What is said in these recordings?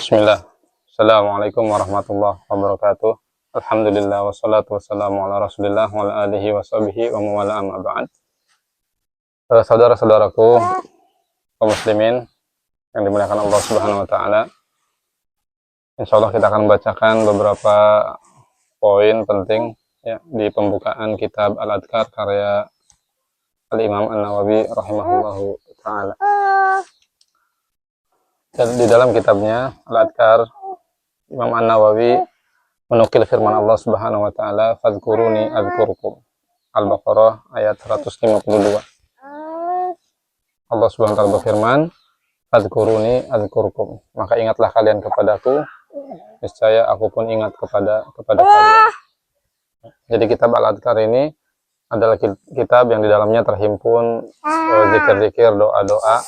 Bismillah. Assalamualaikum warahmatullahi wabarakatuh. Alhamdulillah wassalatu wassalamu ala Rasulillah wa ala alihi wa sahbihi wa mawala amma ba'd. Saudara-saudaraku kaum muslimin yang dimuliakan Allah Subhanahu wa taala. Insyaallah kita akan membacakan beberapa poin penting ya di pembukaan kitab Al-Adhkar karya Al-Imam An-Nawawi rahimahullahu taala. Dan di dalam kitabnya Al-Adhkar, Imam An-Nawawi menukil firman Allah Subhanahu wa taala, "Fadhkuruni adzkurkum." Al-Baqarah ayat 152. Allah Subhanahu wa taala berfirman, "Fadhkuruni adzkurkum." Maka ingatlah kalian kepadaku, niscaya aku pun ingat kepada kalian. Jadi kitab Al-Adhkar ini adalah kitab yang di dalamnya terhimpun zikir-zikir, doa-doa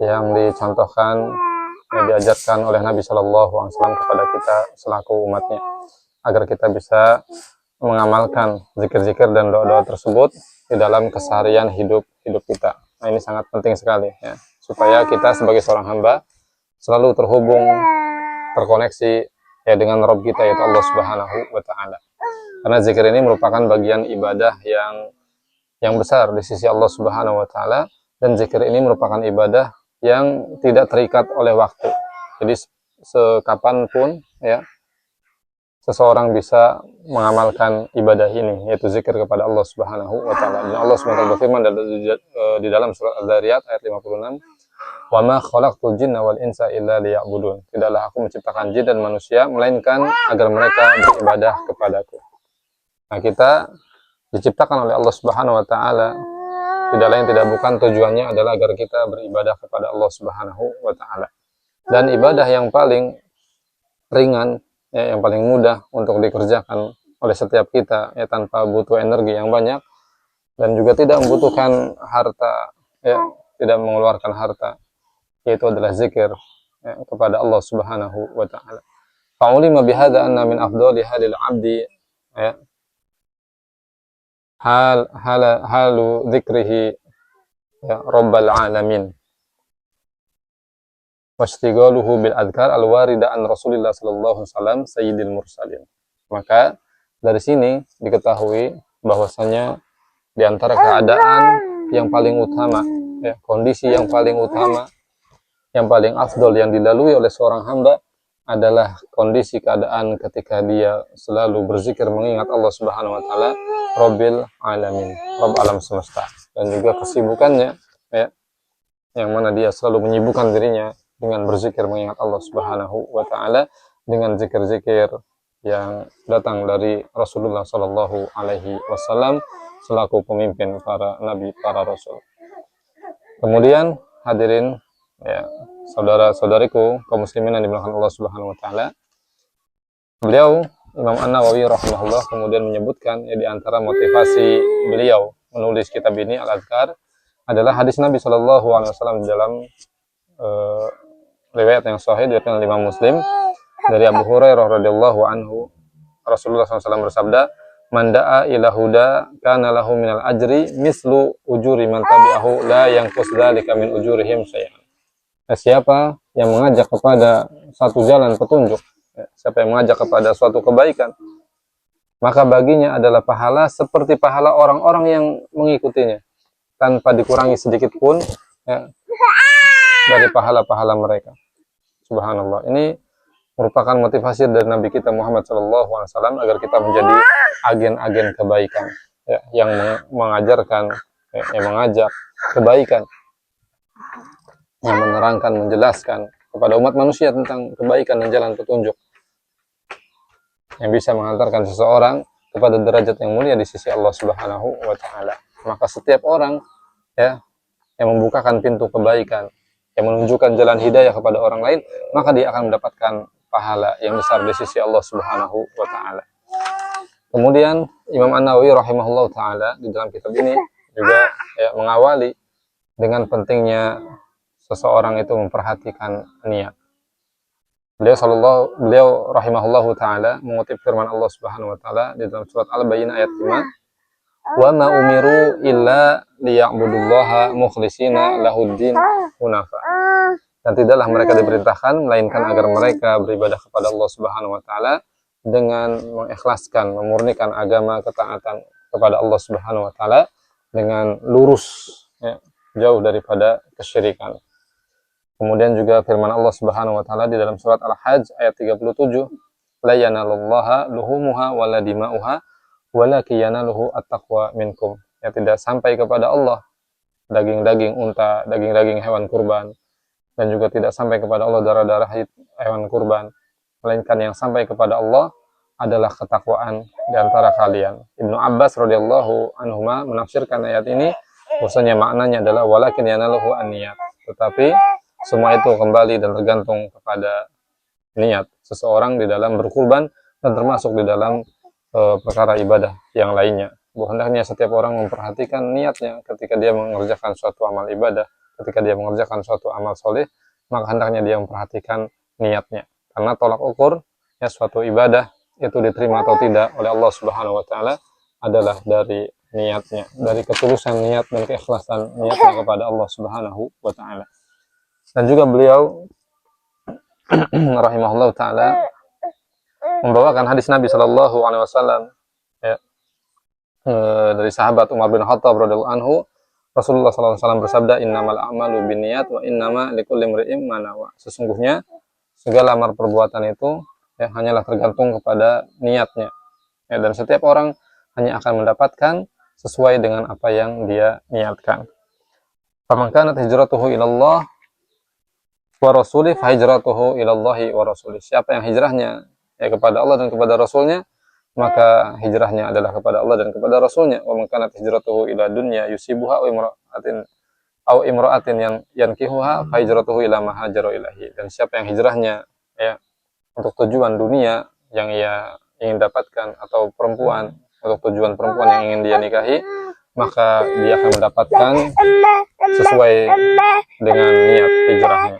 yang dicontohkan, yang diajarkan oleh Nabi Shallallahu Alaihi Wasallam kepada kita selaku umatnya, agar kita bisa mengamalkan zikir-zikir dan doa-doa tersebut di dalam keseharian hidup kita. Nah, ini sangat penting sekali ya, supaya kita sebagai seorang hamba selalu terhubung, terkoneksi ya dengan Rabb kita, yaitu Allah Subhanahu wa taala. Karena zikir ini merupakan bagian ibadah yang besar di sisi Allah Subhanahu wa taala, dan zikir ini merupakan ibadah yang tidak terikat oleh waktu. Jadi sekapanpun ya seseorang bisa mengamalkan ibadah ini, yaitu zikir kepada Allah Subhanahu wa taala. Dan Allah Subhanahu wa taala berfirman di dalam surat Al-Dzariyat ayat 56, "Wa ma khalaqtul jinna wal insa illa liya'budun." Tidaklah aku menciptakan jin dan manusia melainkan agar mereka beribadah kepadaku. Nah, kita diciptakan oleh Allah Subhanahu wa taala tidak lain tidak bukan tujuannya adalah agar kita beribadah kepada Allah Subhanahu wa taala. Dan ibadah yang paling ringan ya, yang paling mudah untuk dikerjakan oleh setiap kita ya, tanpa butuh energi yang banyak dan juga tidak membutuhkan harta ya, tidak mengeluarkan harta, yaitu adalah zikir ya, kepada Allah Subhanahu wa taala. Fa'ulima bihadza anna min afdhali halil 'abdi ya halu dzikrihi ya rabbal alamin wastighaluhu bil adhkar al warida an Rasulillah sallallahu alaihi wasallam sayyidil mursalin. Maka dari sini diketahui bahwasanya di antara keadaan yang paling utama ya, kondisi yang paling utama, yang paling afdol yang dilalui oleh seorang hamba adalah kondisi keadaan ketika dia selalu berzikir mengingat Allah Subhanahu wa taala, Rabbil alamin, Rabb alam semesta, dan juga kesibukannya ya, yang mana dia selalu menyibukkan dirinya dengan berzikir mengingat Allah Subhanahu wa taala dengan zikir-zikir yang datang dari Rasulullah sallallahu alaihi wasallam selaku pemimpin para nabi, para rasul. Kemudian hadirin ya, saudara-saudariku kaum muslimin yang dimuliakan Allah Subhanahu wa taala. Beliau Imam An-Nawawi rahimahullah kemudian menyebutkan ya, di antara motivasi beliau menulis kitab ini Al-Adhkar adalah hadis Nabi Shallallahu alaihi wasallam di dalam riwayat yang sahih diriwayatkan oleh Imam Muslim dari Abu Hurairah radhiyallahu anhu. Rasulullah SAW bersabda, "Man da'a ila huda kana lahu minal ajri mislu ujuri man tabi'ahu la yanqus dzalika min ujurihim syai'an." Siapa yang mengajak kepada satu jalan petunjuk, siapa yang mengajak kepada suatu kebaikan, maka baginya adalah pahala seperti pahala orang-orang yang mengikutinya, tanpa dikurangi sedikit pun ya, dari pahala-pahala mereka. Subhanallah. Ini merupakan motivasi dari Nabi kita Muhammad SAW agar kita menjadi agen-agen kebaikan ya, yang mengajarkan, ya, yang mengajak kebaikan, yang menerangkan, menjelaskan kepada umat manusia tentang kebaikan dan jalan petunjuk yang bisa mengantarkan seseorang kepada derajat yang mulia di sisi Allah Subhanahu wa taala. Maka setiap orang ya yang membukakan pintu kebaikan, yang menunjukkan jalan hidayah kepada orang lain, maka dia akan mendapatkan pahala yang besar di sisi Allah Subhanahu wa taala. Kemudian Imam An-Nawawi rahimahullah taala di dalam kitab ini juga ya, mengawali dengan pentingnya seseorang itu memperhatikan niat. Beliau rahimahullahu taala mengutip firman Allah Subhanahu wa taala di dalam surat Al-Bayyinah ayat 5, "Wa ma umiru illa liya'budullaha mukhlishina lahuddin hunafa." dan tidaklah mereka diperintahkan melainkan agar mereka beribadah kepada Allah Subhanahu wa taala dengan mengikhlaskan, memurnikan agama ketaatan kepada Allah Subhanahu wa taala dengan lurus, ya, jauh daripada kesyirikan. Kemudian juga firman Allah Subhanahu wa taala di dalam surat Al-Hajj ayat 37, la yanalullaha luhumuha wala dima'uha walakin yanaluhu at-taqwa minkum. Ya, tidak sampai kepada Allah daging-daging unta, daging-daging hewan kurban, dan juga tidak sampai kepada Allah darah-darah hewan kurban, melainkan yang sampai kepada Allah adalah ketakwaan di antara kalian. Ibnu Abbas radhiyallahu anhuma menafsirkan ayat ini bahwasanya maknanya adalah walakin yanaluhu an-niyat, tetapi semua itu kembali dan tergantung kepada niat seseorang di dalam berkurban dan termasuk di dalam perkara ibadah yang lainnya. Hendaknya setiap orang memperhatikan niatnya ketika dia mengerjakan suatu amal ibadah, ketika dia mengerjakan suatu amal soleh, maka hendaknya dia memperhatikan niatnya. Karena tolak ukur ya suatu ibadah itu diterima atau tidak oleh Allah Subhanahu wa taala adalah dari niatnya, dari ketulusan niat dan keikhlasan niatnya kepada Allah Subhanahu wa taala. Dan juga beliau rahimahullah taala membawakan hadis Nabi sallallahu alaihi wasallam, ya, dari sahabat Umar bin Khattab radhiyallahu anhu, Rasulullah sallallahu alaihi wasallam bersabda, innamal a'malu binniyat wa innama likulli imri'in ma nawa. Sesungguhnya segala amal perbuatan itu ya hanyalah tergantung kepada niatnya. Ya, dan setiap orang hanya akan mendapatkan sesuai dengan apa yang dia niatkan. Faman kanat hijratuhu ilallah wa rasulih fa hijratuhu ilallahi wa rasulih. Siapa yang hijrahnya ya kepada Allah dan kepada Rasulnya, maka hijrahnya adalah kepada Allah dan kepada Rasulnya. Wa man kanat hijratuhu ila dunya yusibuha aw imra'atin yang yankihuha fa hijratuhu ila ma hajara ilahi. Dan siapa yang hijrahnya ya untuk tujuan dunia yang ia ingin dapatkan atau perempuan untuk tujuan perempuan yang ingin dia nikahi, maka dia akan mendapatkan sesuai dengan niat hijrahnya.